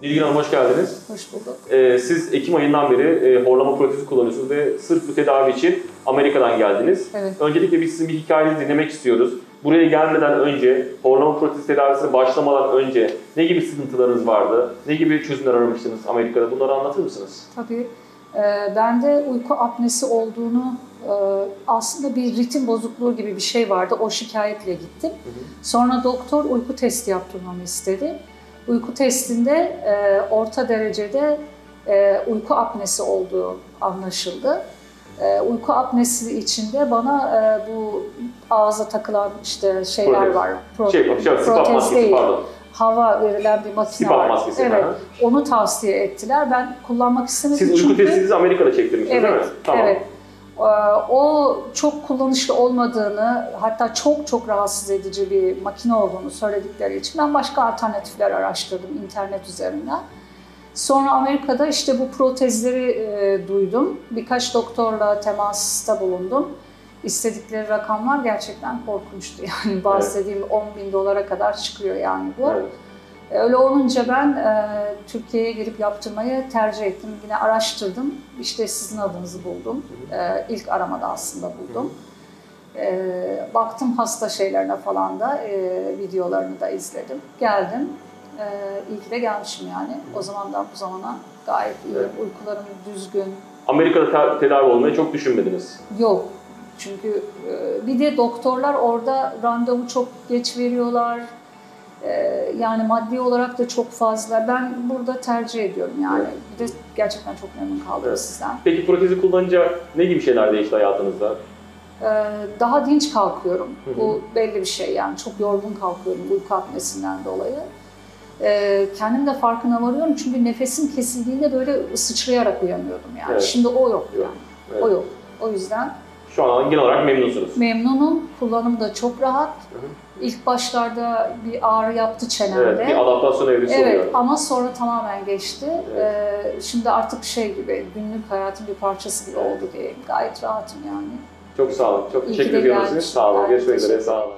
Nilgün Hanım hoş geldiniz. Hoş bulduk. Siz Ekim ayından beri horlama protezi kullanıyorsunuz ve sırf bu tedavi için Amerika'dan geldiniz. Evet. Öncelikle biz sizin bir hikayenizi dinlemek istiyoruz. Buraya gelmeden önce, horlama protezi tedavisine başlamadan önce ne gibi sıkıntılarınız vardı? Ne gibi çözümler aramıştınız Amerika'da? Bunları anlatır mısınız? Tabii. Bende uyku apnesi olduğunu, aslında bir ritim bozukluğu gibi bir şey vardı. O şikayetle gittim. Sonra doktor uyku testi yaptırmamı istedi. Uyku testinde orta derecede uyku apnesi olduğu anlaşıldı. Uyku apnesi içinde bana bu ağza takılan işte şeyler var. Protez değil. Hava verilen bir makine CPAP var. maskesi. Evet. Onu tavsiye ettiler. Ben kullanmak istemedim. Siz uyku testinizi Amerika'da çektirmişsiniz değil mi? Tamam. Evet. O çok kullanışlı olmadığını, hatta çok rahatsız edici bir makine olduğunu söyledikleri için ben başka alternatifler araştırdım internet üzerinden. Sonra Amerika'da işte bu protezleri duydum. Birkaç doktorla temasta bulundum. İstedikleri rakamlar gerçekten korkunçtu. Yani bahsettiğim $10.000 kadar çıkıyor yani bu. Evet. Öyle olunca ben Türkiye'ye gelip yaptırmayı tercih ettim. Yine araştırdım. İşte sizin adınızı buldum. İlk aramada aslında buldum. Baktım hasta şeylerine falan da, videolarını da izledim. Geldim. İyi ki de gelmişim yani. O zamandan bu zamana gayet iyi. Evet. Uykularım düzgün. Amerika'da tedavi olmayı çok düşünmediniz. Yok. Çünkü bir de doktorlar orada randevu çok geç veriyorlar. Yani maddi olarak da çok fazla. Ben burada tercih ediyorum yani. Evet. Bir de gerçekten çok memnun kaldım, evet, sizden. Peki protezi kullanınca ne gibi şeyler değişti hayatınızda? Daha dinç kalkıyorum. Bu belli bir şey yani. Çok yorgun kalkıyorum uyku apnesinden dolayı. Kendim de farkına varıyorum çünkü nefesim kesildiğinde böyle sıçrayarak uyanıyordum yani. Evet. Şimdi o yok yani. Evet. O yok. O yüzden şu an genel olarak memnunsunuz. Memnunum. Kullanım da çok rahat. İlk başlarda bir ağrı yaptı çenemde. Evet, bir adaptasyon evresi oluyor. Evet, ama sonra tamamen geçti. Evet. Şimdi artık şey gibi, günlük hayatın bir parçası gibi oldu diyeyim. Gayet rahatım yani. Çok sağ olun. Çok teşekkür ediyorum size. Sağ olun. Görüşmek üzere. Sağ olun.